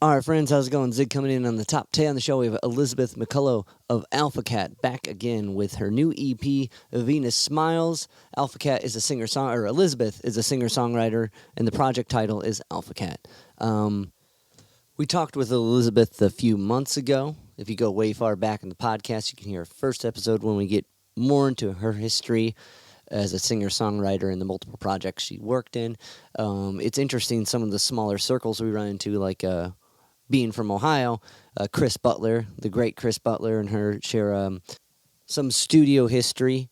All right, friends, how's it going? Zig coming in on the top 10 on the show. We have Elizabeth McCullough of Alpha Cat back again with her new EP, Venus Smiles. Alpha Cat is a singer-songwriter, or Elizabeth is a singer-songwriter, and the project title is Alpha Cat. We talked with Elizabeth a few months ago. If you go way far back in the podcast, you can hear our first episode when we get more into her history as a singer-songwriter and the multiple projects she worked in. It's interesting, some of the smaller circles we run into, like being from Ohio, Chris Butler, the great Chris Butler, and her share some studio history.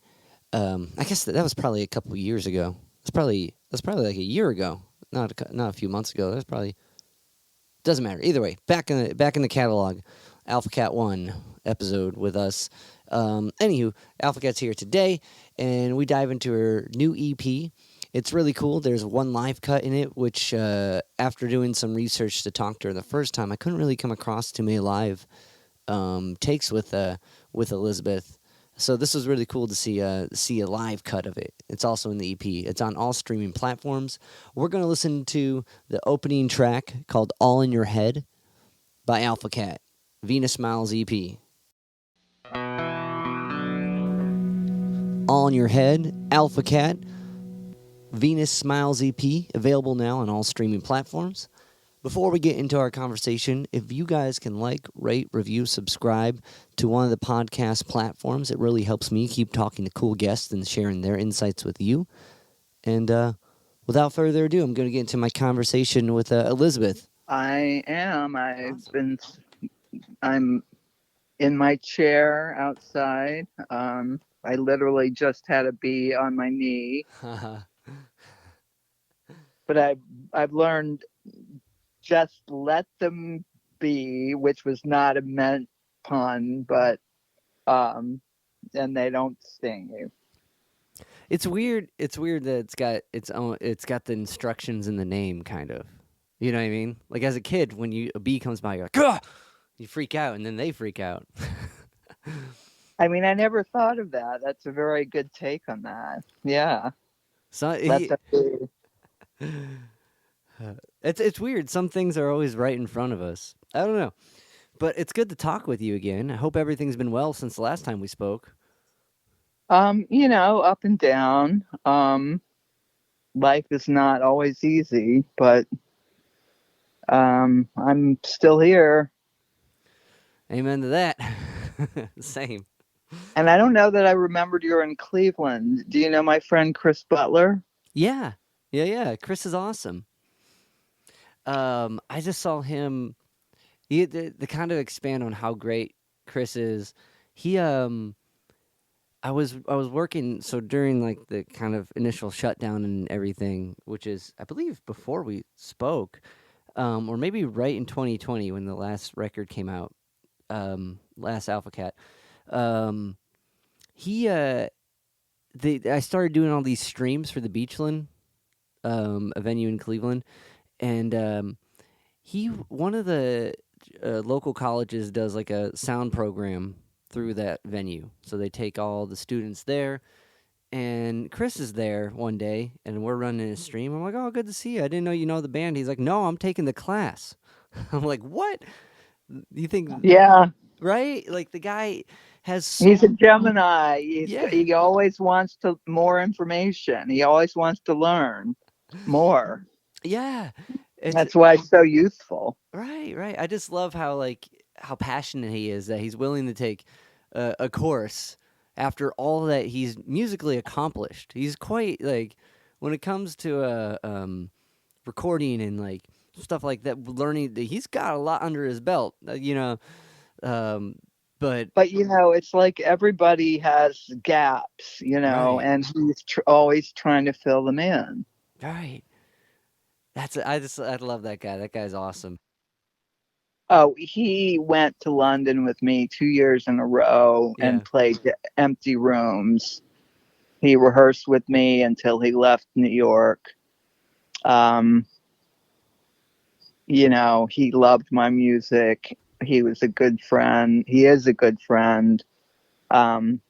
I guess that was probably a couple years ago. That's probably like a year ago, not a few months ago. That's probably doesn't matter. Either way, back in the catalog, Alpha Cat 1 episode with us. Anywho, Alpha Cat's here today, and we dive into her new EP. It's really cool. There's one live cut in it, which after doing some research to talk to her the first time, I couldn't really come across too many live takes with Elizabeth. So this was really cool to see a live cut of it. It's also in the EP. It's on all streaming platforms. We're going to listen to the opening track called All in Your Head by Alpha Cat, Venus Smiles EP. All in Your Head, Alpha Cat, Venus Smiles EP, available now on all streaming platforms. Before we get into our conversation, if you guys can like, rate, review, subscribe to one of the podcast platforms, it really helps me keep talking to cool guests and sharing their insights with you. And without further ado, I'm going to get into my conversation with Elizabeth. I am. I'm in my chair outside. I literally just had a bee on my knee, but I've learned just let them be, which was not a meant pun, but and they don't sting you. It's weird. It's weird that it's got its own. It's got the instructions in the name, kind of. You know what I mean? Like as a kid, when a bee comes by, you're like, "Ugh!" You freak out, and then they freak out. I mean, I never thought of that. That's a very good take on that. Yeah, So let them be. it's weird. Some things are always right in front of us. I don't know, but it's good to talk with you again. I hope everything's been well since the last time we spoke. Up and down. Life is not always easy, but I'm still here. Amen to that. Same. And I don't know that I remembered you're in Cleveland. Do you know my friend Chris Butler? Yeah, yeah. Chris is awesome. I just saw him. The kind of expand on how great Chris is. He I was working so during like the kind of initial shutdown and everything, which is I believe before we spoke, or maybe right in 2020 when the last record came out, last Alpha Cat. Um, he I started doing all these streams for the Beachland, a venue in Cleveland, and one of the local colleges does like a sound program through that venue. So they take all the students there, and Chris is there one day, and we're running a stream. I'm like, "Oh, good to see you. I didn't know you know the band." He's like, "No, I'm taking the class." I'm like, "What? You think?" Yeah, Right? Like the guy has he's a Gemini. Yeah. He always wants more information. He always wants to learn more. Yeah. It's That's why he's so youthful. right. I just love how passionate he is that he's willing to take a course after all that he's musically accomplished. He's quite like when it comes to recording and like stuff like that, learning. He's got a lot under his belt, but But it's like everybody has gaps, right, and he's always trying to fill them in. right. I love that guy. That guy's awesome. Oh, he went to London with me 2 years in a row and Yeah. played empty rooms. He rehearsed with me until he left New York. Um, he loved my music. He was a good friend. He is a good friend. Um,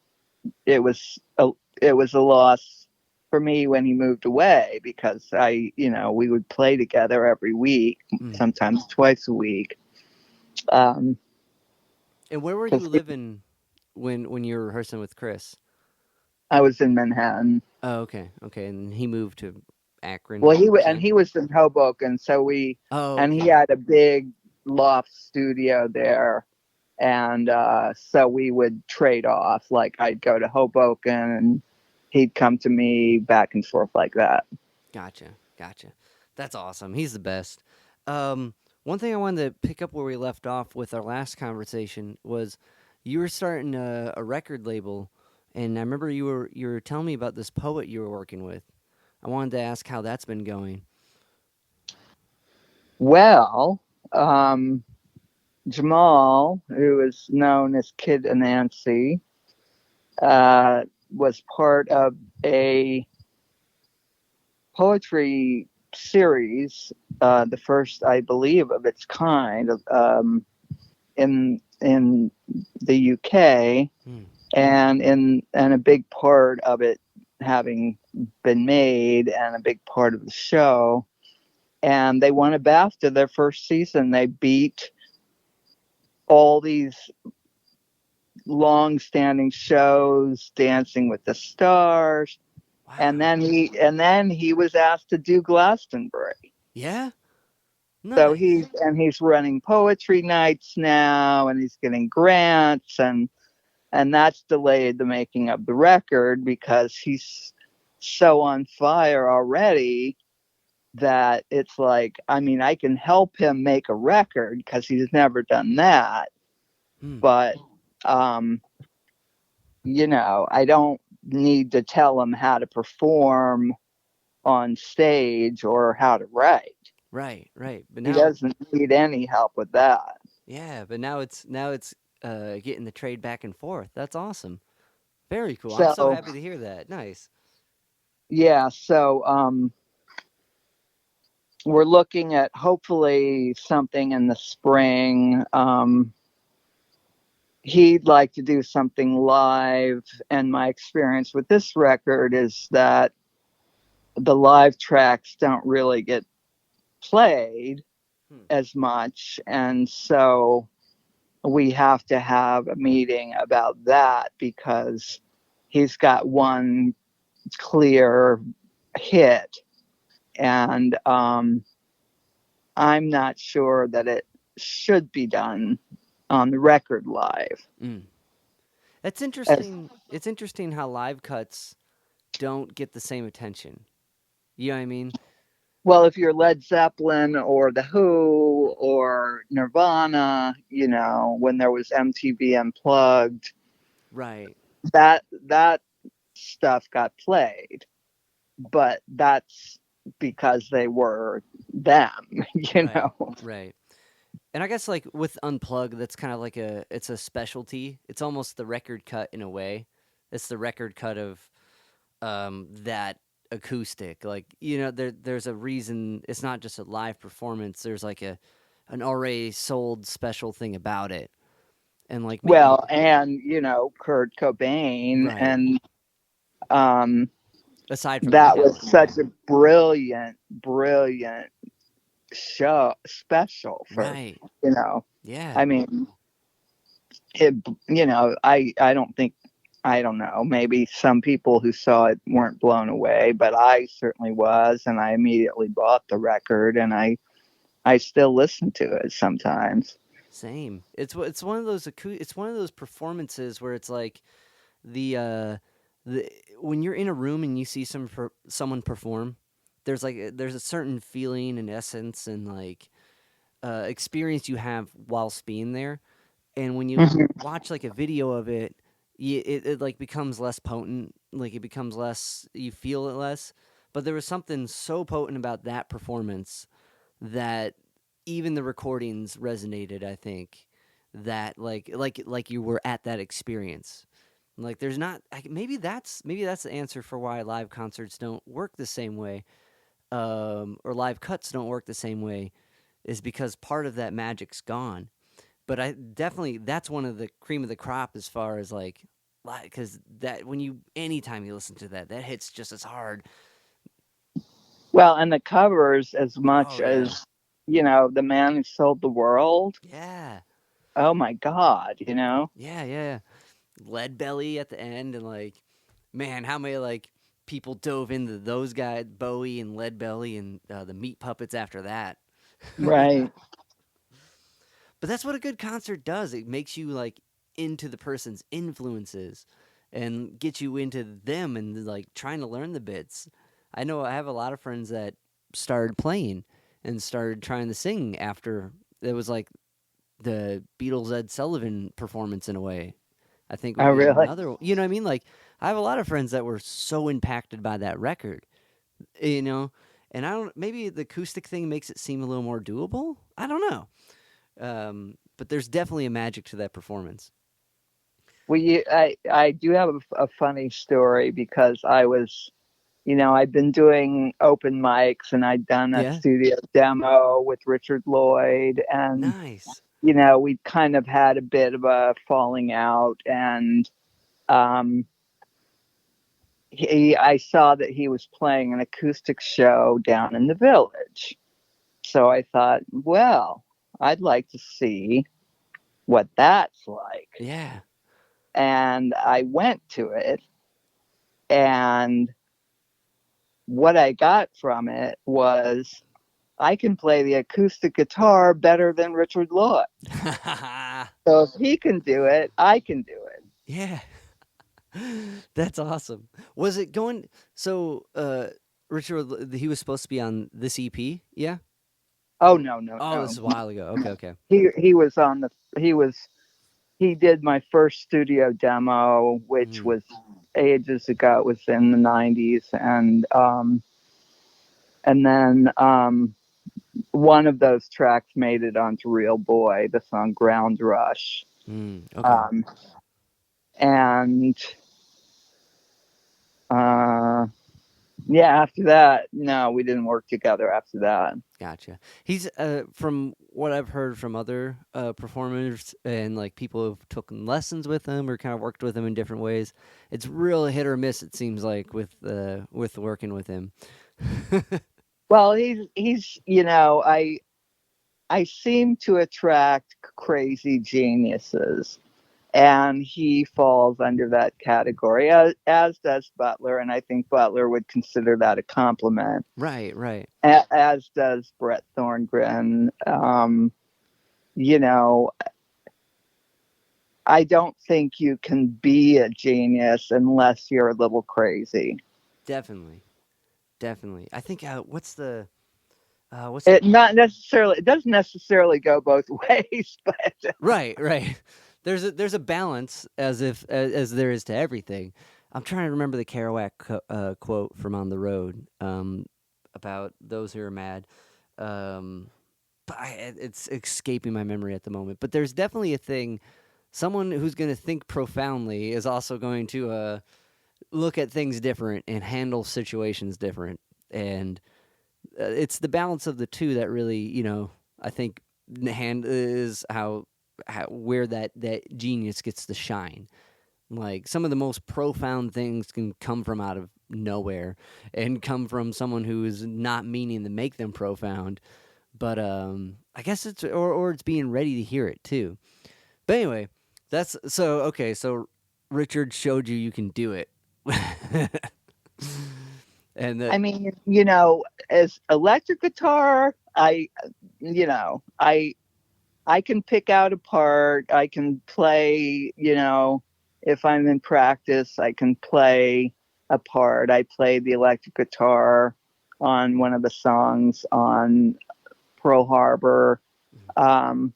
it was a loss for me when he moved away because we would play together every week, Mm. sometimes twice a week. Um, And where were you because living when you were rehearsing with Chris? I was in Manhattan. Oh, okay, okay. And he moved to Akron, Well, you and said? he was in Hoboken, Oh, and he okay. had a big loft studio there, and so we would trade off. Like I'd go to Hoboken, and he'd come to me, back and forth like that. Gotcha, gotcha. That's awesome. He's the best. Um, One thing I wanted to pick up where we left off with our last conversation was you were starting a record label, and I remember you were telling me about this poet you were working with. I wanted to ask how that's been going. Well, um, Jamal, who is known as Kid Anansi, was part of a poetry series, the first, I believe, of its kind, in the UK, Hmm. and a big part of it having been made, and a big part of the show. And they won a BAFTA their first season. They beat all these long-standing shows, Dancing with the Stars, and Wow. then he was asked to do Glastonbury. Yeah. So Nice. he's running poetry nights now, and he's getting grants, and that's delayed the making of the record because he's so on fire already that it's like, I mean, I can help him make a record because he's never done that, Hmm. but um I don't need to tell him how to perform on stage or how to write. Right. Right. But He now, doesn't need any help with that. yeah. But now it's getting the trade back and forth. That's awesome. Very cool. I'm so So happy to hear that. Nice. yeah, so we're looking at hopefully something in the spring. He'd like to do something live, and my experience with this record is that the live tracks don't really get played Hmm. as much, and so we have to have a meeting about that because he's got one clear hit, and I'm not sure that it should be done on the record live. Mm. That's As interesting. It's interesting how live cuts don't get the same attention. You know what I mean? well, if you're Led Zeppelin or The Who or Nirvana, when there was MTV Unplugged, Right. that stuff got played, but that's because they were them, you Right. know. Right. And I guess like with unplug, that's kind of like it's a specialty. It's almost the record cut in a way. It's the record cut of that acoustic. Like there's a reason. It's not just a live performance. There's like an already sold special thing about it. And like maybe Well, and Kurt Cobain, right and um, aside from the that was talent, yeah. such a brilliant, brilliant show special for Right. you know. Yeah. I mean, it. I don't think. I don't know. Maybe some people who saw it weren't blown away, but I certainly was, and I immediately bought the record, and I still listen to it sometimes. Same. It's one of those it's one of those performances where it's like the the when you're in a room and you see someone perform, there's a certain feeling and essence and like experience you have whilst being there. And when you Mhm. watch like a video of it, it like becomes less potent. Like it becomes less, you feel it less. But there was something so potent about that performance that even the recordings resonated. I think that like you were at that experience. Like there's not maybe that's the answer for why live concerts don't work the same way, or live cuts don't work the same way, is because part of that magic's gone. But I definitely that's one of the cream of the crop as far as like because that when you anytime you listen to that, that hits just as hard. Well, and the covers, as much Oh yeah, as, The Man Who Sold the World. yeah, Oh my God. yeah, yeah. Lead belly at the end, and like, man, how many like people dove into those guys, Bowie and Lead Belly, and the Meat Puppets after that. Right. But that's what a good concert does. It makes you like into the person's influences and get you into them and like trying to learn the bits. I know I have a lot of friends that started playing and started trying to sing after it was like the Beatles Ed Sullivan performance in a way. I think Oh, would be really? another, you know what I mean? Like I have a lot of friends that were so impacted by that record, you know, and I don't, maybe the acoustic thing makes it seem a little more doable. I don't know. But there's definitely a magic to that performance. I do have a funny story because I'd been doing open mics and I'd done a Yeah, studio demo with Richard Lloyd, and nice. we'd kind of had a bit of a falling out, and um, I saw that he was playing an acoustic show down in the Village. So I thought, well, I'd like to see what that's like. Yeah. And I went to it, and what I got from it was I can play the acoustic guitar better than Richard Lloyd. So if he can do it, I can do it. Yeah. That's awesome. Was it going so Richard he was supposed to be on this EP? Yeah? Oh, no, no, Oh, this no. is a while ago. Okay, okay. He was on the he was he did my first studio demo, which Mm. was ages ago. It was in the '90s, and then one of those tracks made it onto Real Boy, the song Ground Rush. Mm. Okay. Um, and uh, yeah, after that, no, we didn't work together after that. Gotcha. He's from what I've heard from other performers and like people who've taken lessons with him or kind of worked with him in different ways. It's real hit or miss. It seems like with working with him. Well, I seem to attract crazy geniuses, and he falls under that category, as does Butler, and I think Butler would consider that a compliment, Right. Right. as does Brett Thorngren. You know, I don't think you can be a genius unless you're a little crazy. Definitely. Definitely. I think what's the It not necessarily. It doesn't necessarily go both ways, but right, right. There's a balance as there is to everything. I'm trying to remember the Kerouac quote from On the Road about those who are mad. Um, but it's escaping my memory at the moment. But there's definitely a thing. Someone who's going to think profoundly is also going to look at things different and handle situations different. And it's the balance of the two that really, I think hand is how where that genius gets to shine. Like some of the most profound things can come from out of nowhere and come from someone who is not meaning to make them profound, but I guess or it's being ready to hear it too. But anyway, that's so okay. So Richard showed you can do it, and I that mean, as electric guitar, you know, I I can pick out a part. I can play, if I'm in practice, I can play a part. I played the electric guitar on one of the songs on Pearl Harbor. Um,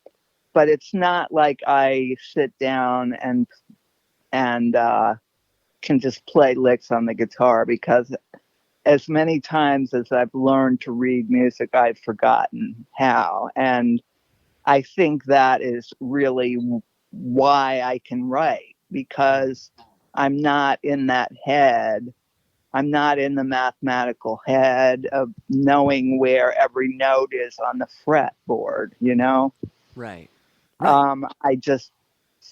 but it's not like I sit down and can just play licks on the guitar, because as many times as I've learned to read music, I've forgotten how. And I think that is really why I can write, because I'm not in that head. I'm not in the mathematical head of knowing where every note is on the fretboard. right, right, I just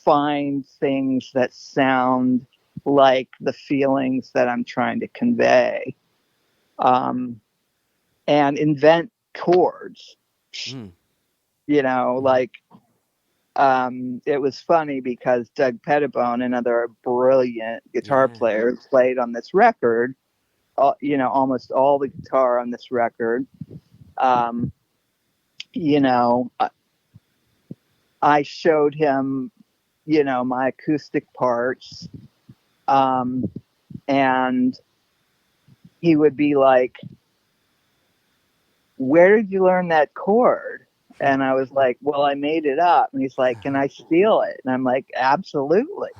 find things that sound like the feelings that I'm trying to convey, um, and invent chords. Mm. Hmm. Like it was funny because Doug Pettibone, another brilliant guitar Yeah. player, played on this record. Almost all the guitar on this record. Um, you know, I showed him, my acoustic parts, um, and he would be like, "Where did you learn that chord?" And I was like, "Well, I made it up." And he's like, "Can I steal it?" And I'm like, "Absolutely."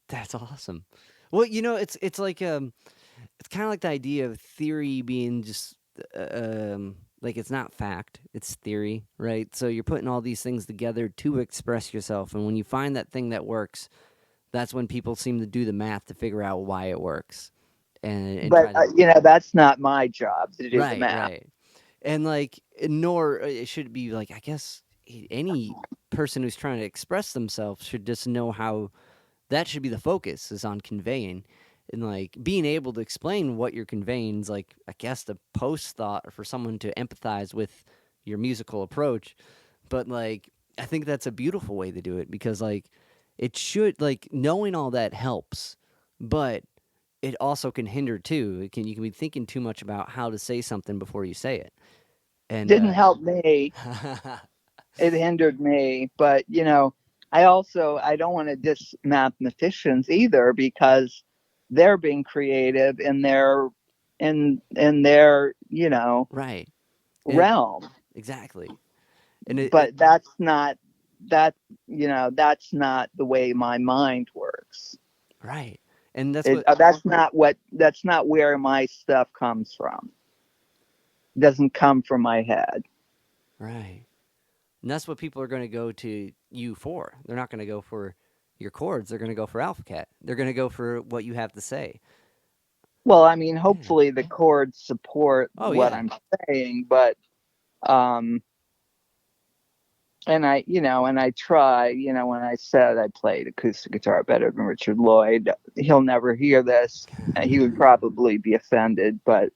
That's awesome. Well, it's like it's kind of like the idea of theory being just like it's not fact, it's theory, right? So you're putting all these things together to express yourself, and when you find that thing that works, that's when people seem to do the math to figure out why it works, and But try to that's not my job to do the right, math. right. And like, nor it should be like, I guess any person who's trying to express themselves should just know how that should be the focus is on conveying, and like being able to explain what you're conveying is like, I guess, the post thought for someone to empathize with your musical approach. But like, I think that's a beautiful way to do it, because like it should, like, knowing all that helps, but it also can hinder too. You can be thinking too much about how to say something before you say it. And Didn't help me. It hindered me. But I don't want to diss mathematicians either, because they're being creative in their right. And it, realm. exactly. And it But that's not the way my mind works. right. And that's what That's not where my stuff comes from. It doesn't come from my head. right. And that's what people are going to go to you for. They're not going to go for your chords. They're going to go for AlphaCat. They're going to go for what you have to say. Well, I mean, Yeah. hopefully the chords support Oh what yeah. I'm saying, but um and I try, when I said I played acoustic guitar better than Richard Lloyd, he'll never hear this. He would probably be offended, but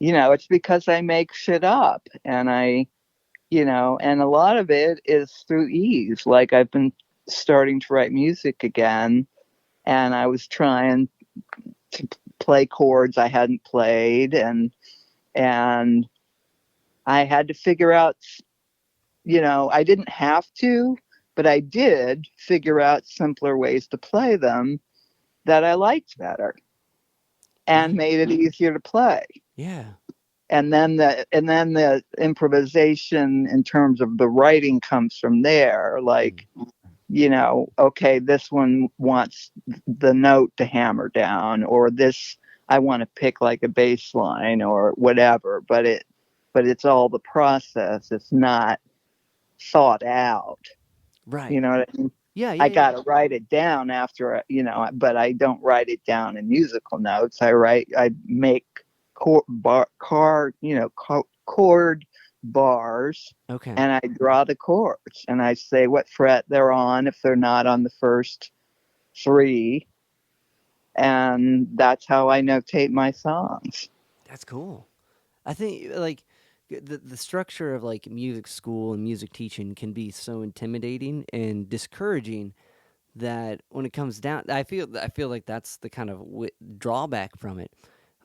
it's because I make shit up, and a lot of it is through ease. Like, I've been starting to write music again, and I was trying to play chords I hadn't played, and I had to figure out, I didn't have to, but I did figure out simpler ways to play them that I liked better and Right. made it easier to play. Yeah. And then the improvisation in terms of the writing comes from there. Mm. Like, okay, this one wants the note to hammer down, or this I want to pick like a bass line or whatever, but it's all the process. It's not thought out. You Right. know what I mean? Yeah. I Yeah. Yeah. got to write it down after, but I don't write it down in musical notes. I make chord bars, Okay. and I draw the chords, and I say what fret they're on if they're not on the first three, and that's how I notate my songs. That's cool. I think like the structure of like music school and music teaching can be so intimidating and discouraging that when it comes down, I feel like that's the kind of drawback from it.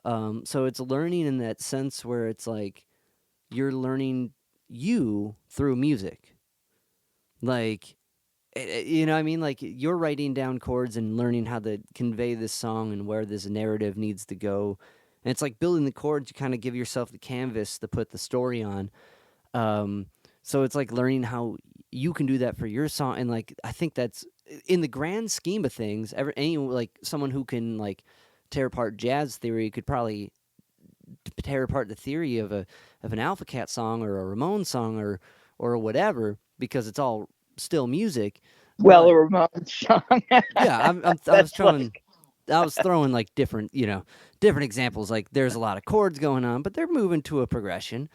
So it's learning in that sense where it's like you're learning you through music. Like, you know what I mean? Like, you're writing down chords and learning how to convey this song and where this narrative needs to go. And it's like building the chords, you kind of give yourself the canvas to put the story on. Um, so it's like learning how you can do that for your song. And like, I think that's in the grand scheme of things, like someone who can like tear apart jazz theory could probably tear apart the theory of an Alpha Cat song or a Ramon song or whatever, because it's all still music. Well, But a Ramones song. yeah, That's like, I was throwing like different, different examples. Like there's a lot of chords going on, but they're moving to a progression.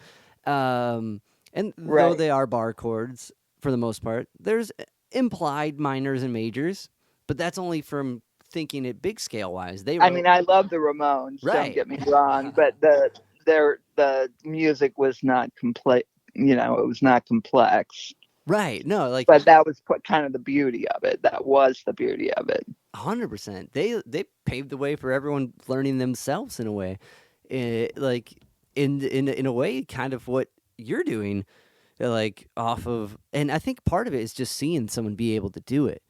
Um, And though Right. they are bar chords for the most part, there's implied minors and majors, but that's only from thinking it big scale wise. They I wrote mean, I love the Ramones. Don't right, get me wrong, but the music was not complete. You know, it was not complex. right. No, like But that was kind of the beauty of it. That was the beauty of it. 100%. They paved the way for everyone learning themselves in a way, like in a way, kind of what you're doing, like off of. And I think part of it is just seeing someone be able to do it.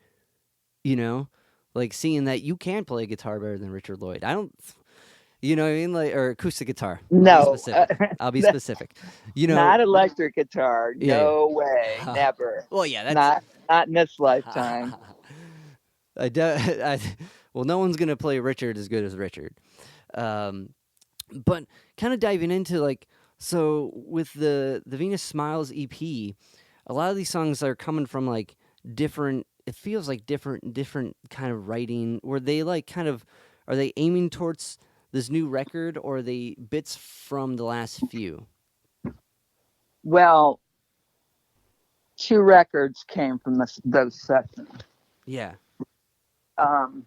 You know, like seeing that you can play guitar better than Richard Lloyd. I don't. You know what I mean? Like, or acoustic guitar. I'll be No, specific. I'll be specific. You know, not electric guitar. yeah, No way, yeah. never. Well, yeah, that's. Not in this lifetime. I, do, I well, no one's gonna play Richard as good as Richard. Um, but kind of diving into like so with the Venus Smiles EP, a lot of these songs are coming from like different. It feels like different kind of writing. Were they like kind of are they aiming towards this new record or are they bits from the last few? Well, two records came from those sessions. Yeah. Um,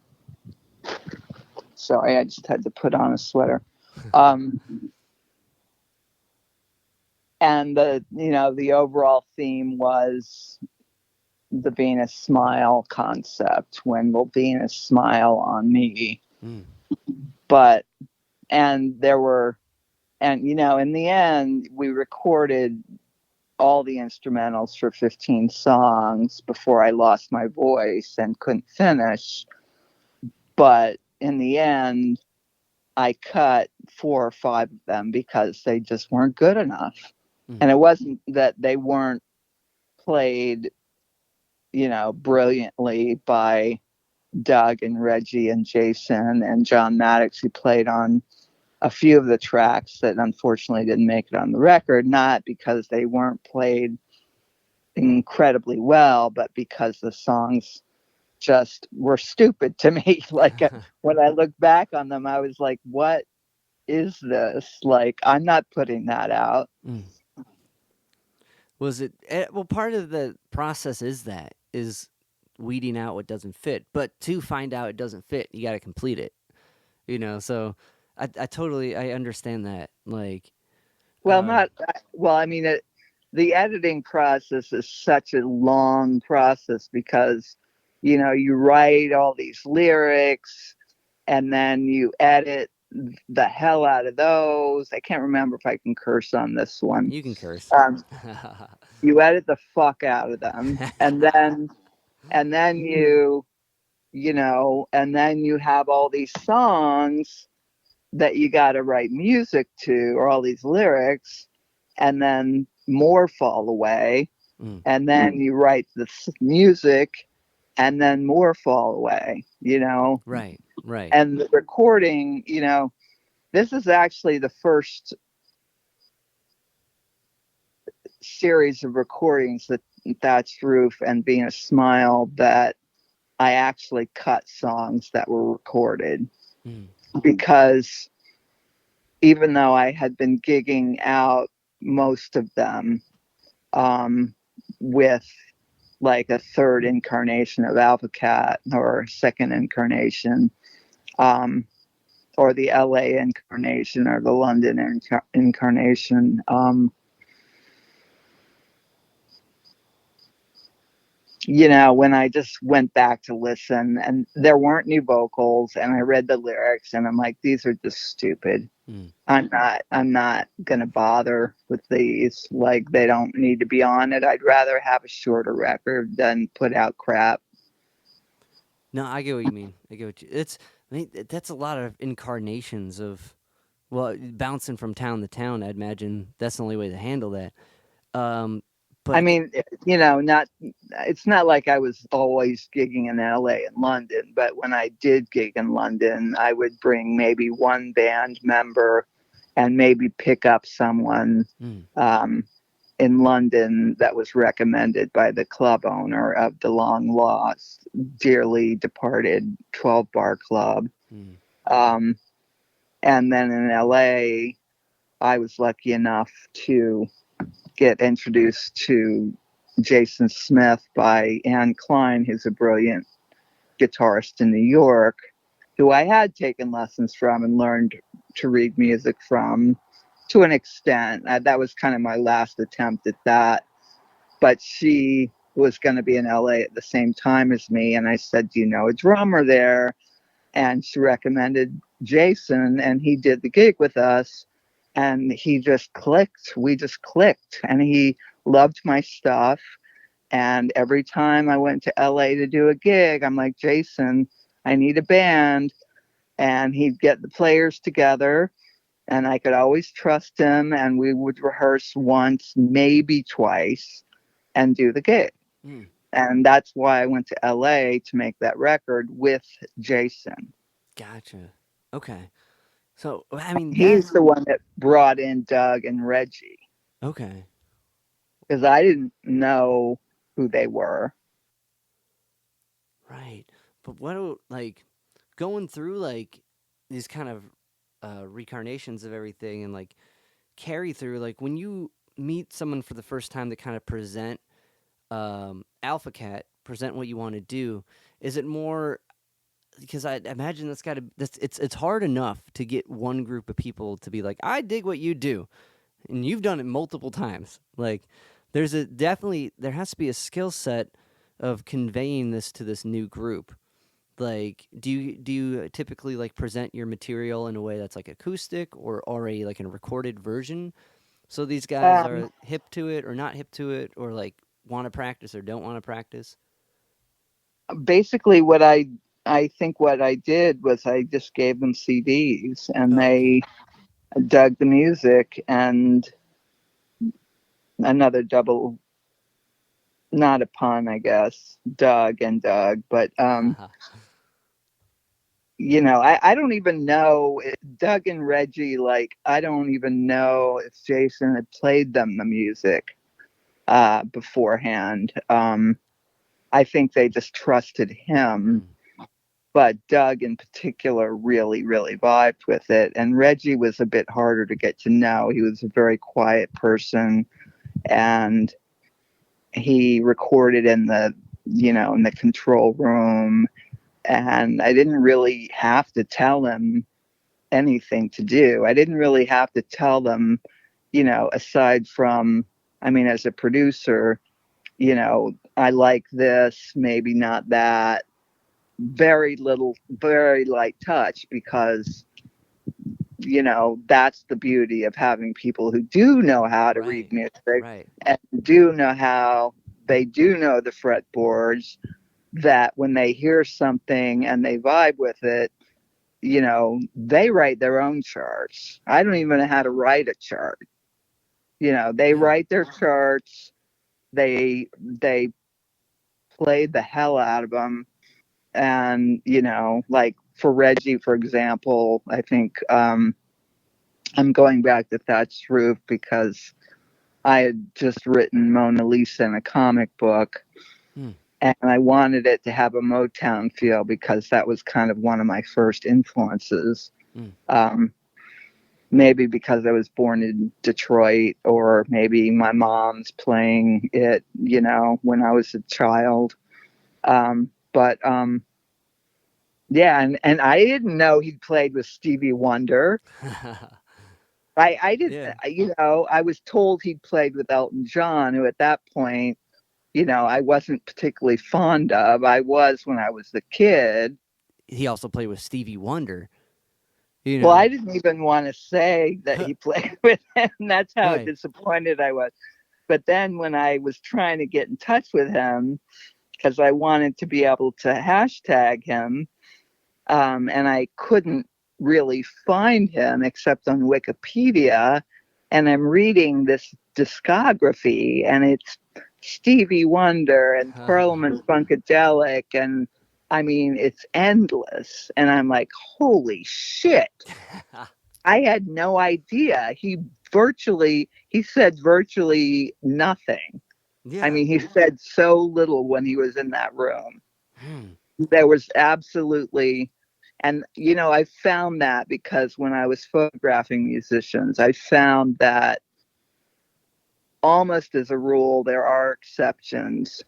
Sorry, I just had to put on a sweater. Um, and the overall theme was the Venus smile concept. When will Venus smile on me? Mm. But and there were and in the end we recorded all the instrumentals for 15 songs before I lost my voice and couldn't finish. But in the end, I cut 4 or 5 of them because they just weren't good enough. Mm. And it wasn't that they weren't played, brilliantly by Doug and Reggie and Jason and John Maddox, who played on a few of the tracks that unfortunately didn't make it on the record, not because they weren't played incredibly well, but because the songs just were stupid to me. Like when I look back on them, I was like, what is this? Like, I'm not putting that out. Mm. Was it well? Part of the process is weeding out what doesn't fit, but to find out it doesn't fit, you got to complete it. So I totally I understand that. Like, Well, not well. I mean, the editing process is such a long process because, you write all these lyrics and then you edit the hell out of those. I can't remember if I can curse on this one. you can curse. You edit the fuck out of them, and then you have all these songs that you got to write music to, or all these lyrics, and then more fall away, Mm. and then you write the music, and then more fall away. Right, right. And the recording, this is actually the first series of recordings that Thatched Roof and Being a Smile that I actually cut songs that were recorded. Mm. Because even though I had been gigging out most of them, with like a third incarnation of Alpha Cat or a second incarnation, or the LA incarnation or the London incarnation, when I just went back to listen and there weren't new vocals and I read the lyrics and I'm like, these are just stupid. Mm. I'm not gonna bother with these. Like, they don't need to be on it. I'd rather have a shorter record than put out crap. No, I get what you mean. I get what you. I mean, that's a lot of incarnations of, well, bouncing from town to town. I'd imagine that's the only way to handle that. Um, but I mean, not it's not like I was always gigging in LA and London, but when I did gig in London, I would bring maybe one band member and maybe pick up someone mm, in London that was recommended by the club owner of the long lost, dearly departed 12 Bar Club. mm, Um, and then in LA, I was lucky enough to get introduced to Jason Smith by Ann Klein, who's a brilliant guitarist in New York, who I had taken lessons from and learned to read music from to an extent. That was kind of my last attempt at that. But she was going to be in LA at the same time as me. And I said, do you know a drummer there? And she recommended Jason, and he did the gig with us. And he just clicked. We just clicked. And he loved my stuff. And every time I went to LA to do a gig, I'm like, Jason, I need a band. And he'd get the players together, and I could always trust him. And we would rehearse once, maybe twice, and do the gig. Mm, And that's why I went to LA to make that record with Jason. gotcha. Okay. So I mean that. He's the one that brought in Doug and Reggie Okay. because I didn't know who they were. Right. But like going through like these kind of recarnations of everything and like carry through like when you meet someone for the first time that kind of present Alpha Cat, present what you want to do, is it more because I imagine that's got to it's hard enough to get one group of people to be like I dig what you do, and you've done it multiple times. Like there has to be a skill set of conveying this to this new group. Like do you typically like present your material in a way that's like acoustic or already like in a recorded version, so these guys Um, are hip to it or not hip to it or like want to practice or don't want to practice? Basically, I think what I did was I just gave them CDs, and Oh, okay. they dug the music. And another double, not a pun, I guess, Doug and Doug. But I don't even know Doug and Reggie. Like, I don't even know if Jason had played them the music beforehand. I think they just trusted him. Mm, But Doug in particular really, really vibed with it. And Reggie was a bit harder to get to know. He was a very quiet person, and he recorded in the control room. And I didn't really have to tell him anything to do. I didn't really have to tell them, aside from, I mean, as a producer, I like this, maybe not that. Very little, very light touch, because that's the beauty of having people who do know how to read right. music Right. and they do know the fretboards, that when they hear something and they vibe with it, they write their own charts. I don't even know how to write a chart. They Yeah. write their charts. They play the hell out of them. And like for Reggie, for example, I think I'm going back to Thatched Roof because I had just written Mona Lisa in a comic book, Mm, and I wanted it to have a Motown feel because that was kind of one of my first influences. mm. Um, Maybe because I was born in Detroit, or maybe my mom's playing it, when I was a child. But yeah, and I didn't know he played with Stevie Wonder. I didn't, Yeah. I was told he played with Elton John, who at that point, I wasn't particularly fond of. I was when I was a kid. He also played with Stevie Wonder, you Well, I know. didn't even want to say that he played with him. That's how Right. disappointed I was. But then when I was trying to get in touch with him, because I wanted to be able to hashtag him, and I couldn't really find him except on Wikipedia. And I'm reading this discography, and it's Stevie Wonder and Parliament Funkadelic, and I mean, it's endless. And I'm like, holy shit. I had no idea. He said virtually nothing. I Yeah. mean, he said so little when he was in that room. Hmm. There was absolutely, and I found that because when I was photographing musicians, I found that almost as a rule, there are exceptions.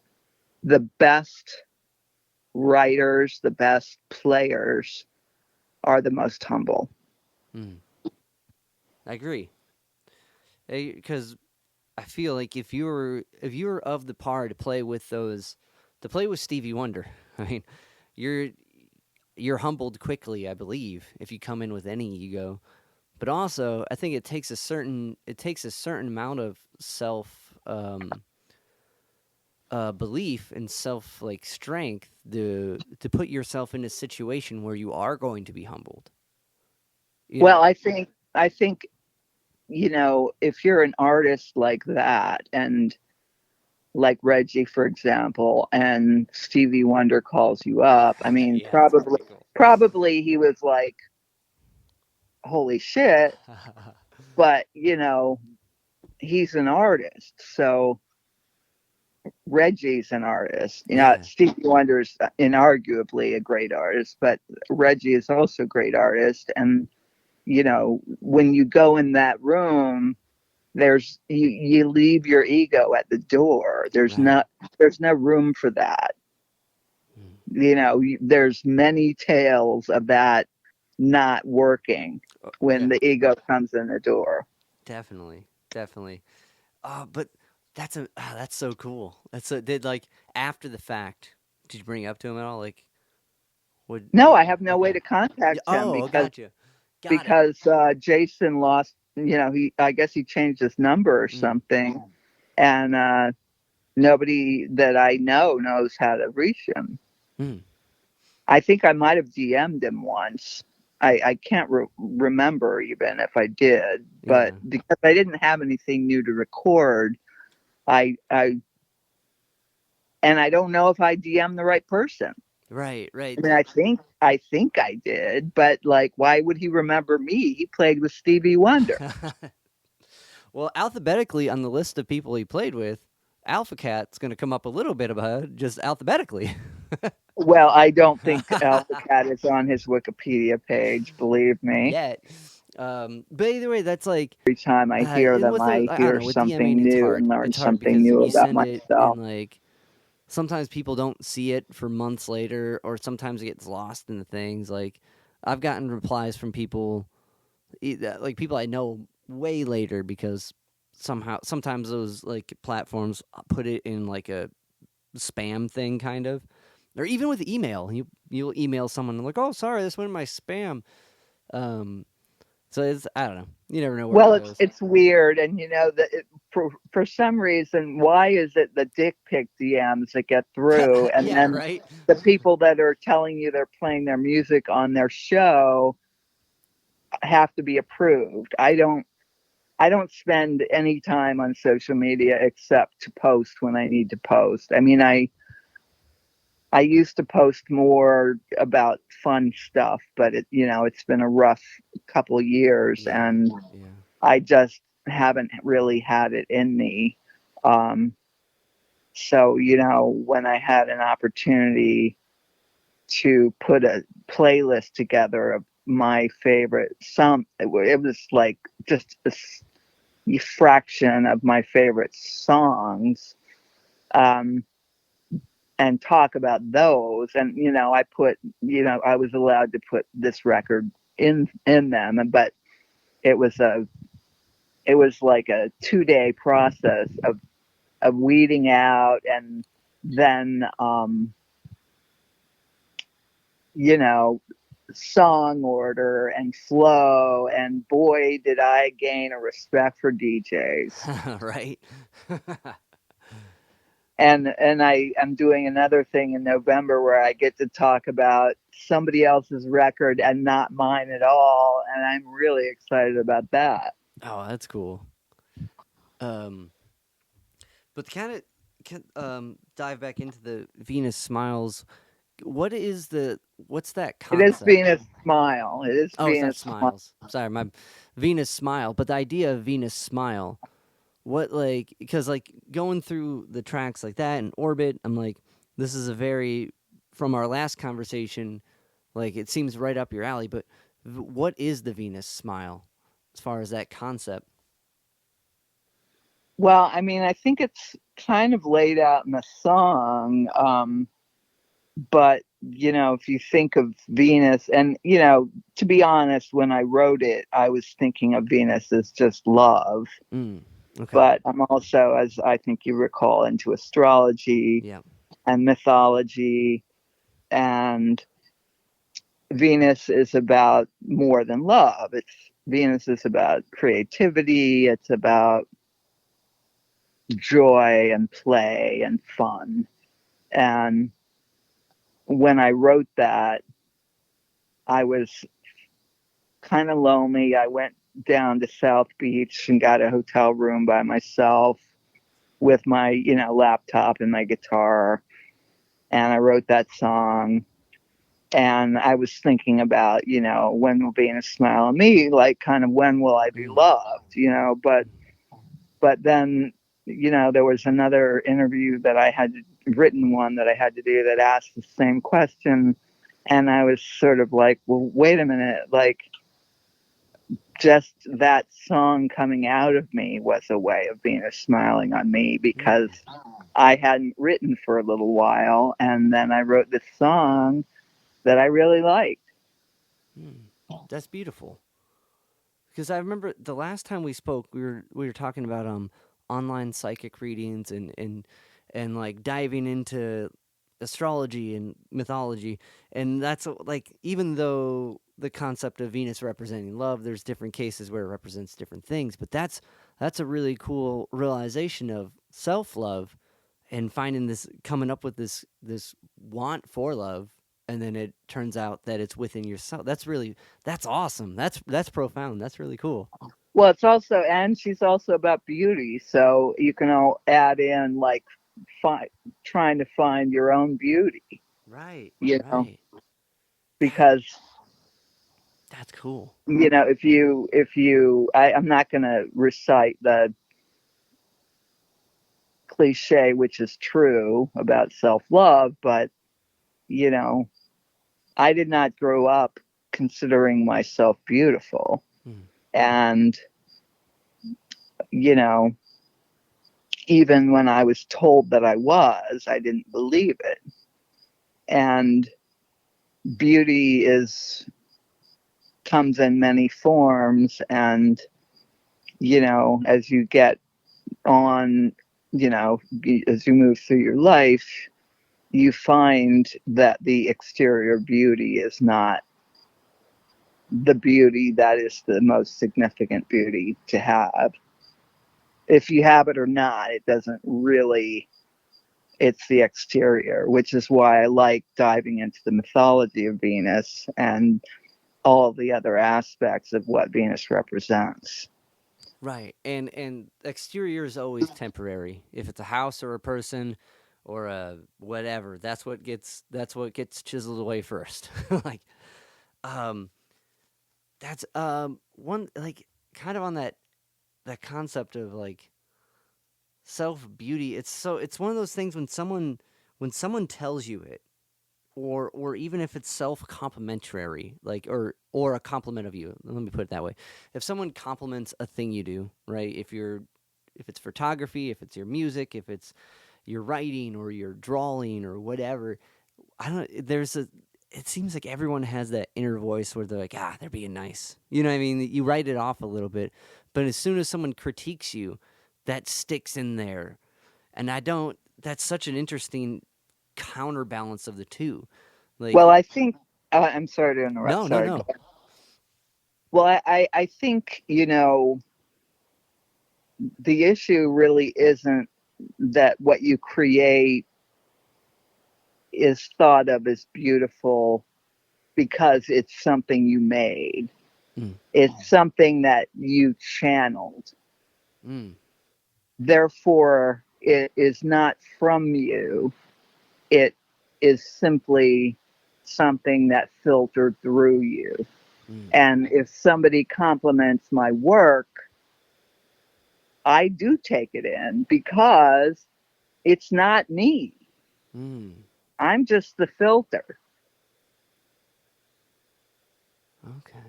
The best writers, the best players are the most humble. Mm, I agree. Because I feel like if you were of the par to play with Stevie Wonder, I mean, you're you're humbled quickly, I believe, if you come in with any ego. But also, I think it takes a certain amount of self belief and self like strength to put yourself in a situation where you are going to be humbled. You know, Well, I think if you're an artist like that, and like Reggie, for example, and Stevie Wonder calls you up, I mean, yeah, it's probably pretty cool. probably he was like, holy shit, but he's an artist. So Reggie's an artist. Yeah, Stevie Wonder's inarguably a great artist, but Reggie is also a great artist. And when you go in that room, you leave your ego at the door. right. There's no room for that. Mm. There's many tales of that not working when Yeah, the ego comes in the door. definitely, definitely. But that's so cool. Did like after the fact? Did you bring it up to him at all? Like, would No, I have no way okay? to Yeah. contact him Oh, because gotcha. Got it. because Jason lost. I guess he changed his number or Mm, something, and nobody that I know knows how to reach him. mm, I think I might have DM'd him once. I can't remember even if I did, but yeah. because I didn't have anything new to record, I and I don't know if I DM'd the right person. Right. Right. I mean, I think I did, but like, why would he remember me? He played with Stevie Wonder. Well, alphabetically on the list of people he played with, Alpha Cat's going to come up a little bit about just alphabetically. Well, I don't think Alpha Cat is on his Wikipedia page. Believe me. Yet. But either way, that's like, Every time I hear and them, with a, I I don't hear know, with DMing, something it's new hard. and learn It's hard something because new you about send it myself. and like sometimes people don't see it for months later, or sometimes it gets lost in the things. Like I've gotten replies from people, like people I know way later because sometimes those like platforms put it in like a spam thing, kind of, or even with email. You'll email someone and like, oh, sorry, this went in my spam. Um, so it's I don't know. You never know where it Well, it's goes. it's weird, and that for some reason, why is it the dick pic DMs that get through, and Yeah, then right. the people that are telling you they're playing their music on their show have to be approved? I don't spend any time on social media except to post when I need to post. I mean, I used to post more about fun stuff, but it's been a rough couple of years, Yeah, and yeah. I just haven't really had it in me. Um, so when I had an opportunity to put a playlist together of my favorite, it was like just a fraction of my favorite songs. Um, and talk about those. And I was allowed to put this record in them, but it was a it was like a 2-day process of weeding out, and then you know song order and flow, and boy did I gain a respect for DJs. Right. And I am doing another thing in November where I get to talk about somebody else's record and not mine at all, and I'm really excited about that. Oh, that's cool. Um, but kind of can dive back into the Venus Smiles. What's that It is concept? Venus Smile. It is Oh, it's not Venus Smile. Smiles. Sorry, my Venus Smile. But the idea of Venus Smile, what like because like going through the tracks like that and Orbit, I'm like, this is a very from our last conversation, like it seems right up your alley. But what is the Venus Smile as far as that concept? Well, I mean, I think it's kind of laid out in the song. But, if you think of Venus, and, to be honest, when I wrote it, I was thinking of Venus as just love. Mm, okay. But I'm also, as I think you recall, into astrology Yeah. and mythology. And Venus is about more than love. Venus is about creativity. It's about joy and play and fun. And when I wrote that, I was kind of lonely. I went down to South Beach and got a hotel room by myself with my, laptop and my guitar. And I wrote that song. And I was thinking about, when will Venus smile on me? Like, kind of, when will I be Mm, loved? But then, there was another interview that I had written, one that I had to do, that asked the same question. And I was sort of like, well, wait a minute, like, just that song coming out of me was a way of Venus smiling on me, because mm, I hadn't written for a little while, and then I wrote this song that I really liked. mm. That's beautiful. Because I remember the last time we spoke, we were talking about online psychic readings and like diving into astrology and mythology, and that's like, even though the concept of Venus representing love, there's different cases where it represents different things, but that's a really cool realization of self love and finding this, coming up with this want for love, and then it turns out that it's within yourself. That's awesome. That's profound. That's really cool. Well, it's also, and she's also about beauty, so you can all add in, like, fi- trying to find your own beauty, Right, you know, right. That because that's cool. I'm not going to recite the cliche, which is true about self love, but you know, I did not grow up considering myself beautiful. Mm, And, you know, even when I was told that I was, I didn't believe it. And beauty is comes in many forms. And, as you get on, as you move through your life, you find that the exterior beauty is not the beauty that is the most significant beauty to have. If you have it or not, it doesn't really, it's the exterior, which is why I like diving into the mythology of Venus and all the other aspects of what Venus represents. right. And exterior is always temporary. If it's a house or a person or a whatever, that's what gets chiseled away first. Like, um that's one, like, kind of on that concept of like self beauty. It's one of those things when someone tells you it, or even if it's self complimentary, like, or a compliment of you. Let me put it that way. If someone compliments a thing you do, right? If it's photography, if it's your music, if it's your writing or your drawing or whatever, I don't. There's a. It seems like everyone has that inner voice where they're like, they're being nice. You know what I mean? You write it off a little bit, but as soon as someone critiques you, that sticks in there. And I don't. That's such an interesting counterbalance of the two. Well, Like, I think, I'm sorry to interrupt. no, no, Sorry. no. Well, I think, the issue really isn't that what you create is thought of as beautiful because it's something you made. Mm, It's something that you channeled. mm, Therefore, it is not from you. It is simply something that filtered through you. mm, And if somebody compliments my work, I do take it in because it's not me. mm. I'm just the filter. Okay.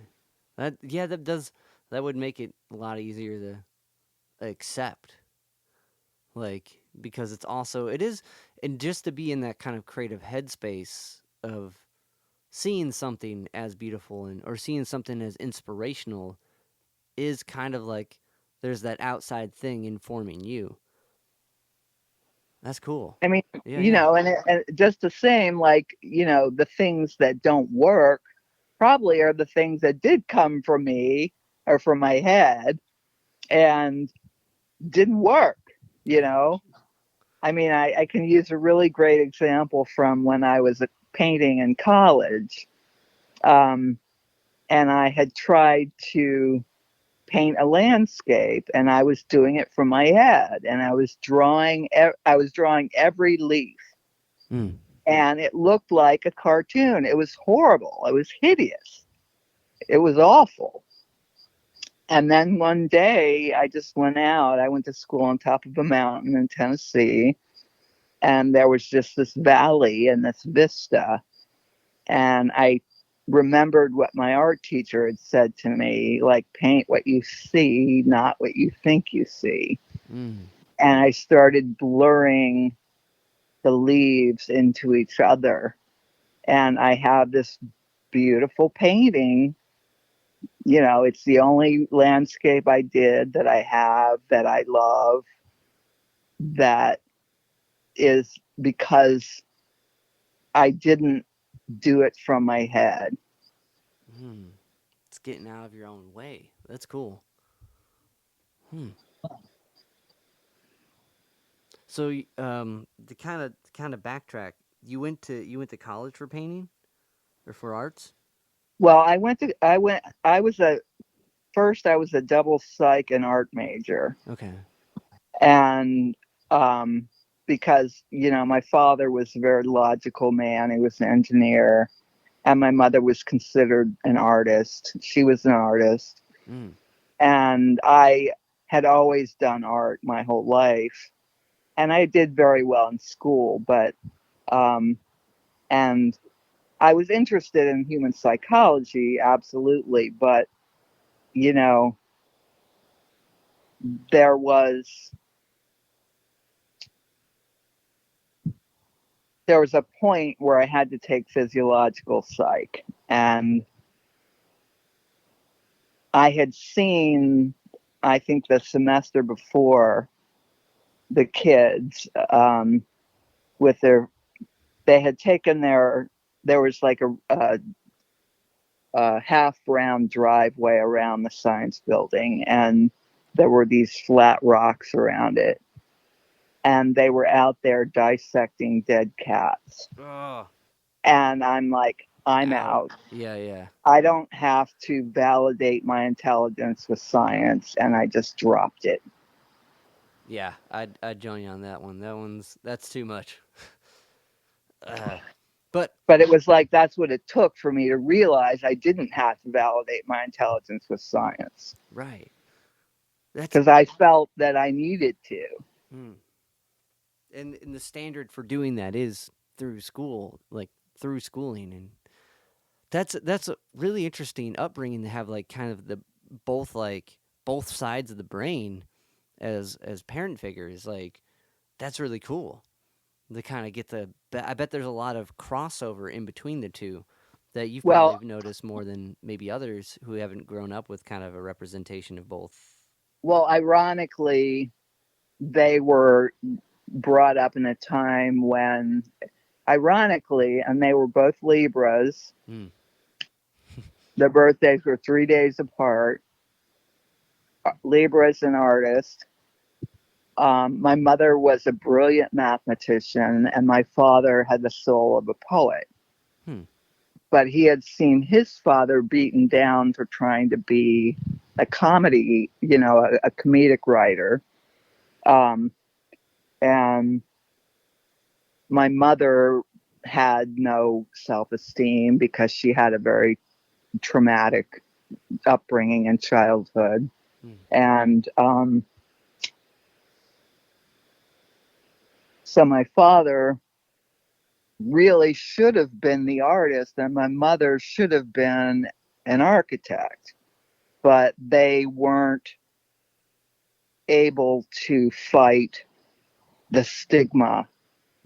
That would make it a lot easier to accept. like because it's also it is, and just to be in that kind of creative headspace of seeing something as beautiful and or seeing something as inspirational is kind of like there's that outside thing informing you. That's cool. I mean, Yeah, yeah. and just the same, like, the things that don't work probably are the things that did come from me or from my head and didn't work, you Yeah. know? I mean, I can use a really great example from when I was painting in college. Um, and I had tried to paint a landscape and I was doing it from my head and I was drawing every leaf Mm. and it looked like a cartoon. It was horrible. It was hideous. It was awful. And then one day I just went out. I went to school on top of a mountain in Tennessee, and there was just this valley and this vista. And I remembered what my art teacher had said to me, like, paint what you see, not what you think you see. Mm. And I started blurring the leaves into each other. And I have this beautiful painting. It's the only landscape I did that I have that I love, that is because I didn't do it from my head. Mm. It's getting out of your own way. That's cool. Hmm. So, the kind of backtrack. You went to college for painting or for arts? Well, I was a double psych and art major. Okay. And because, my father was a very logical man, he was an engineer, and my mother was considered an artist. She was an artist. Mm. And I had always done art my whole life. And I did very well in school, um, and I was interested in human psychology, absolutely. But, you know, there was there was a point where I had to take physiological psych, and I had seen, I think the semester before, the kids with they had taken there was like a half round driveway around the science building, and there were these flat rocks around it. And they were out there dissecting dead cats. Oh, And I'm like, I'm out. out. Yeah, yeah, I don't have to validate my intelligence with science. And I just dropped it. yeah. I'd join you on that one. That's too much. Uh, but But it was like, that's what it took for me to realize I didn't have to validate my intelligence with science right. That's because I felt that I needed to. mm. And the standard for doing that is through school, like through schooling, and that's a really interesting upbringing to have, like kind of the both sides of the brain as parent figures. Like that's really cool to kind of get the. I bet there's a lot of crossover in between the two that you've probably Well, noticed more than maybe others who haven't grown up with kind of a representation of both. ironically, they were brought up in a time when, ironically, and they were both Libras. Mm. Their birthdays were 3 days apart. Libra is an artist. My mother was a brilliant mathematician, and my father had the soul of a poet. Hmm. But he had seen his father beaten down for trying to be a comedy, a comedic writer. Um, and my mother had no self esteem because she had a very traumatic upbringing in childhood. Hmm. And so my father really should have been the artist, and my mother should have been an architect, but they weren't able to fight the stigma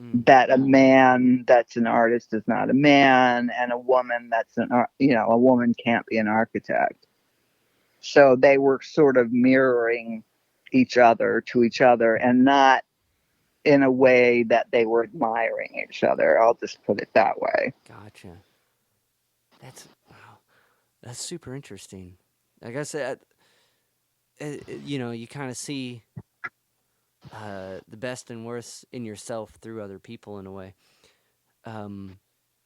Mm. that a man that's an artist is not a man, and a woman that's a woman can't be an architect. So they were sort of mirroring each other, and not in a way that they were admiring each other. I'll just put it that way. Gotcha. That's wow. That's super interesting. Like I said, you kind of see the best and worst in yourself through other people in a way. Um,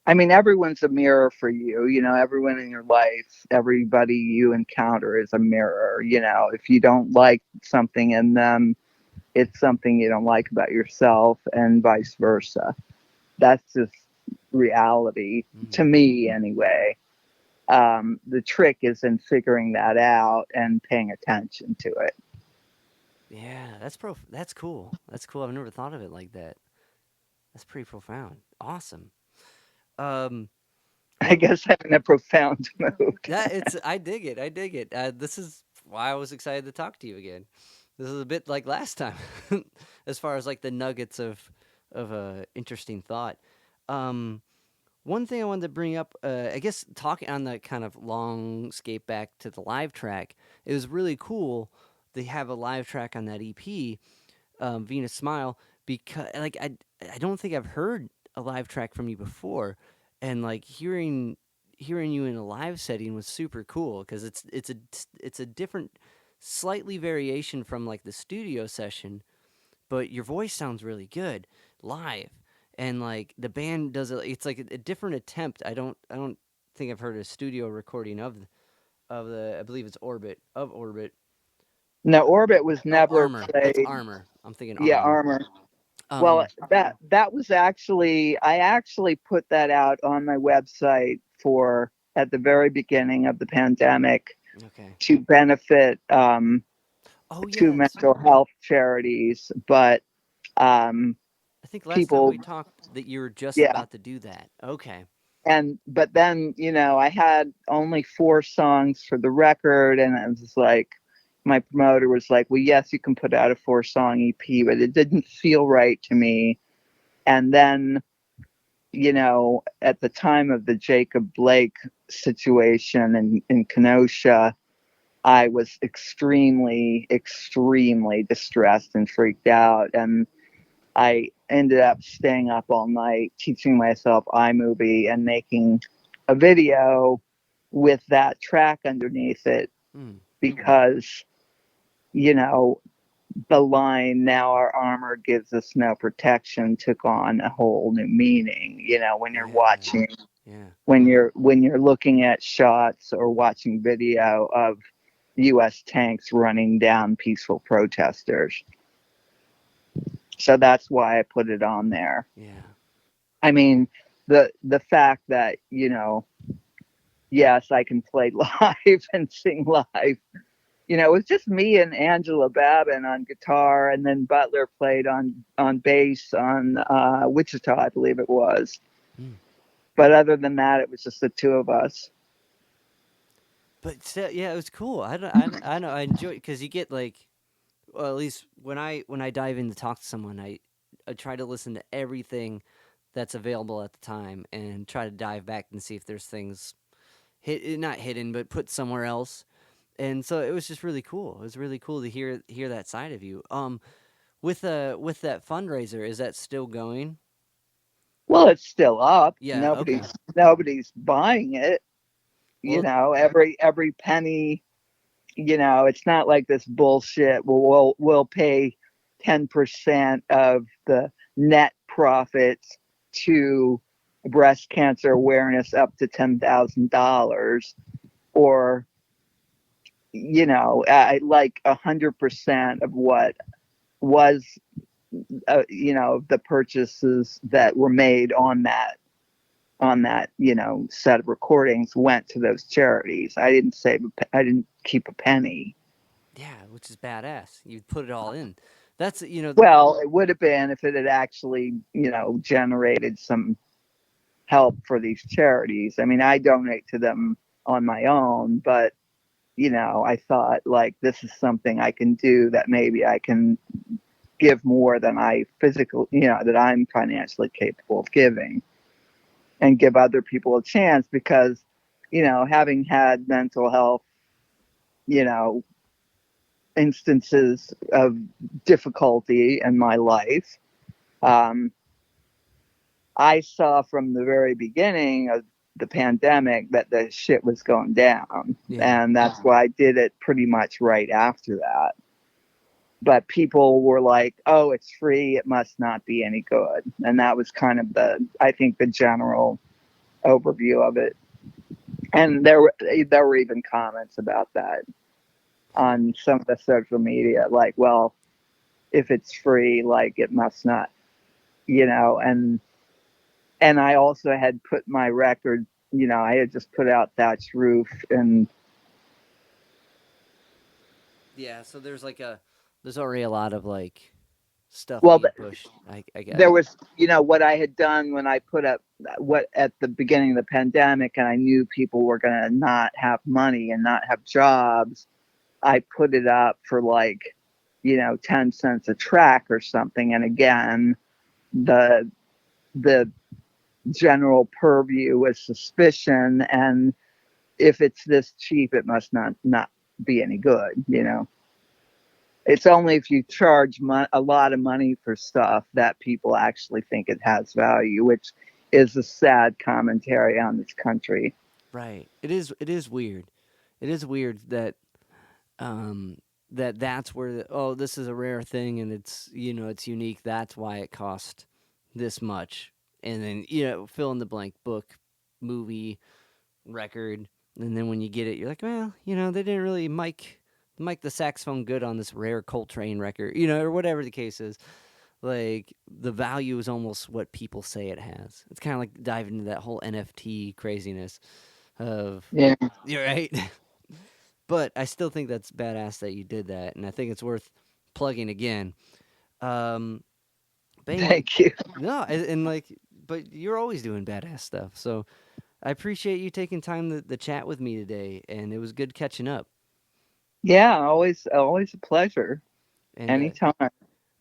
I mean, everyone's a mirror for you. Everyone in your life, everybody you encounter is a mirror. If you don't like something in them, it's something you don't like about yourself, and vice versa. That's just reality mm, to me, anyway. The trick is in figuring that out and paying attention to it. yeah, that's cool. That's cool. I've never thought of it like that. That's pretty profound. Awesome. Um, I one guess I'm in a profound mood. that it's I dig it. I dig it. This is why I was excited to talk to you again. This is a bit like last time, as far as like the nuggets of a interesting thought. Um, One thing I wanted to bring up, I guess talking on the kind of long skate back to the live track, it was really cool to have a live track on that EP, Venus Smile, because like I don't think I've heard a live track from you before, and like hearing you in a live setting was super cool because it's a different, slightly variation from like the studio session, but your voice sounds really good live, and like the band does it. It's like a different attempt. I don't think I've heard a studio recording of the I believe it's Orbit. Now, Orbit was Oh, never Armor. It's played. Armor. I'm thinking Yeah, Armor. Armor. Well, Um. that was actually, I actually put that out on my website for at the very beginning of the pandemic Okay. to benefit Oh two yeah, that's. mental health charities, but um, I think last time people, we talked that you were just yeah. about to do that. Okay. And but then I had only 4 songs for the record, and it was just like my promoter was like, "Well, yes, you can put out a 4-song EP," but it didn't feel right to me. And then at the time of the Jacob Blake situation in Kenosha, I was extremely, extremely distressed and freaked out. And I ended up staying up all night teaching myself iMovie and making a video with that track underneath it Hmm. because, you know, the line "now our armor gives us no protection" took on a whole new meaning. When you're Yeah. watching, Yeah. when you're looking at shots or watching video of U.S. tanks running down peaceful protesters. So that's why I put it on there. Yeah. I mean, the fact that yes, I can play live and sing live. It was just me and Angela Babin on guitar, and then Butler played on bass on Wichita, I believe it was. Hmm. But other than that, it was just the two of us. But still, yeah, it was cool. I know I enjoy it because you get like, well, at least when I dive in to talk to someone, I try to listen to everything that's available at the time and try to dive back and see if there's things not hidden but put somewhere else. And so it was just really cool. It was really cool to hear that side of you. With that fundraiser, is that still going? Well, it's still up. Yeah. Okay. Nobody's buying it. Well. Every penny. It's not like this bullshit. We'll pay 10% of the net profits to breast cancer awareness up to $10,000, or I like 100% of what was the purchases that were made on that set of recordings went to those charities. I didn't keep a penny. Yeah, which is badass. You put it all in. That's Well, it would have been if it had actually generated some help for these charities. I mean, I donate to them on my own, but I thought, like, this is something I can do that maybe I can give more than I physically, that I'm financially capable of giving, and give other people a chance because, having had mental health, you know, instances of difficulty in my life, um, I saw from the very beginning of the pandemic that the shit was going down. Yeah. And that's why I did it pretty much right after that. But people were like, oh, it's free. It must not be any good. And that was kind of I think, the general overview of it. And there were even comments about that on some of the social media, like, well, if it's free, like, it must not, and I also had put my record, I had just put out Thatch Roof, and Yeah. So there's already a lot of like stuff well, being pushed. I get there it. was, what I had done when I put up what at the beginning of the pandemic, and I knew people were going to not have money and not have jobs. I put it up for like, 10 cents a track or something. And again, the the general purview was suspicion, and if it's this cheap, it must not be any good. It's only if you charge a lot of money for stuff that people actually think it has value, which is a sad commentary on this country. Right. It is weird. It is weird that um that's where this is a rare thing and it's it's unique. That's why it cost this much. And then fill in the blank book, movie, record, and then when you get it, you're like, well, they didn't really mic the saxophone good on this rare Coltrane record, or whatever the case is. Like the value is almost what people say it has. It's kind of like diving into that whole NFT craziness of Yeah. you're right. But I still think that's badass that you did that, and I think it's worth plugging again. Um, Bane, Thank you. no, and like, but you're always doing badass stuff. So I appreciate you taking time to chat with me today, and it was good catching up. Yeah, always a pleasure. And Anytime.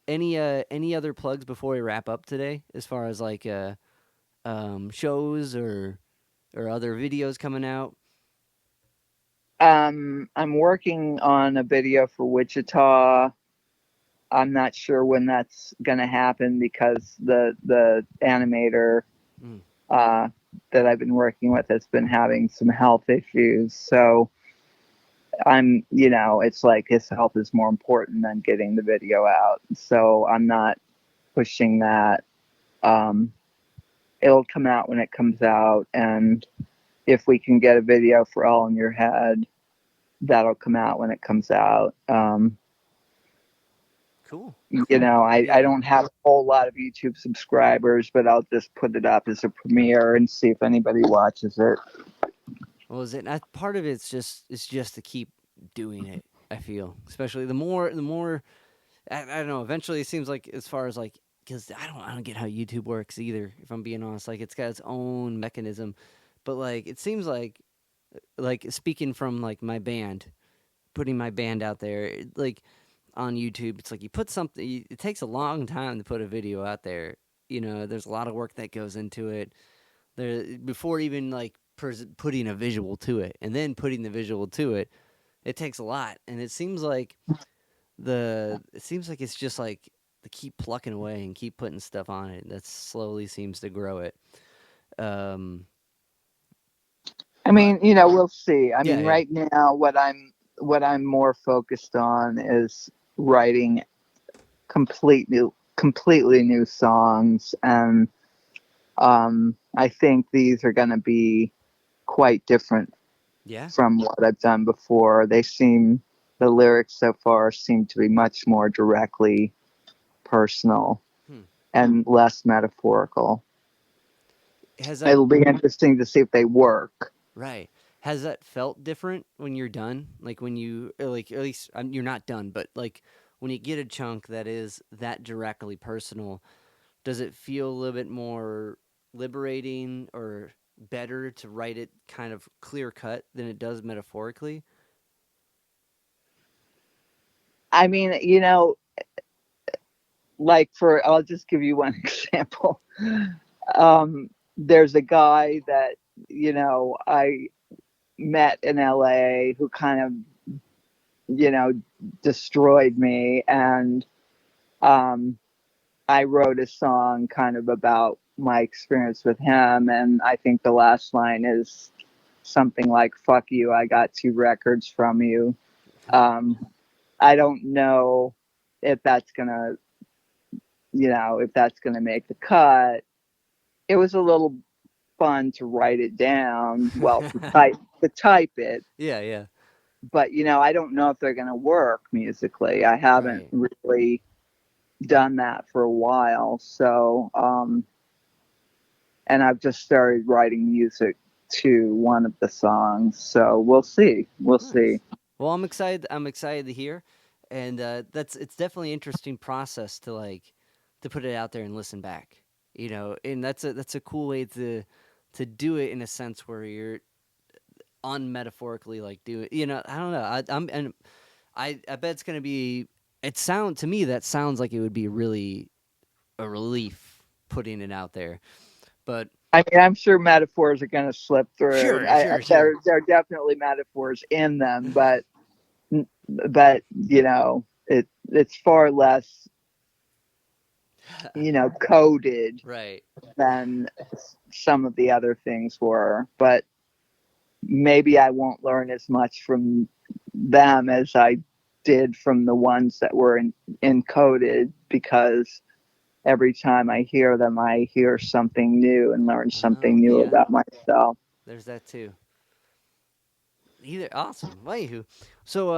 any other plugs before we wrap up today, as far as like shows or other videos coming out? I'm working on a video for Wichita. I'm not sure when that's going to happen because the animator Mm, uh, that I've been working with has been having some health issues. So it's like his health is more important than getting the video out. So I'm not pushing that. Um, it'll come out when it comes out, and if we can get a video for All in Your Head, that'll come out when it comes out. cool, cool. I Yeah. don't have a whole lot of YouTube subscribers, but I'll just put it up as a premiere and see if anybody watches it. Well, is it? Part of it's just to keep doing it. I feel, especially the more I don't know. Eventually, it seems like as far as like because I don't get how YouTube works either. If I'm being honest, like it's got its own mechanism, but like it seems like speaking from like my band, putting my band out there, like on YouTube, it's like you put something. It takes a long time to put a video out there. There's a lot of work that goes into it. There before even like putting a visual to it, and then putting the visual to it. It takes a lot, and it seems like it's just like to keep plucking away and keep putting stuff on it. That slowly seems to grow it. Um, I but mean, we'll see. I yeah, mean, yeah, right now, what I'm more focused on is writing completely new songs, and I think these are going to be quite different yeah. from what I've done before. The lyrics so far seem to be much more directly personal Hmm. and less metaphorical. Has that It'll be interesting to see if they work. right? Has that felt different when you're done? Like when you like at least you're not done, but like when you get a chunk that is that directly personal, does it feel a little bit more liberating or better to write it kind of clear cut than it does metaphorically? I mean, like for I'll just give you one example. There's a guy that I met in LA who kind of destroyed me, and um, I wrote a song kind of about my experience with him, and I think the last line is something like "Fuck you, I got two records from you." Um, I don't know if that's gonna, if that's gonna make the cut. It was a little fun to write it down, well, to type it, Yeah, yeah. but I don't know if they're gonna work musically. I haven't Right. really done that for a while, so and I've just started writing music to one of the songs, so we'll see. We'll see. Nice. Well, I'm excited. I'm excited to hear, and that's it's definitely an interesting process to like to put it out there and listen back. And that's a cool way to do it in a sense where you're unmetaphorically like do it. I don't know. I bet it's gonna be. It sound to me that sounds like it would be really a relief putting it out there. But I mean, I'm sure metaphors are going to slip through. sure, sure, There, sure. there are definitely metaphors in them, but it's far less coded Right. than some of the other things were. But maybe I won't learn as much from them as I did from the ones that were encoded, because every time I hear them, I hear something new and learn Oh something new yeah. about myself. There's that too. Either awesome. Anywho, so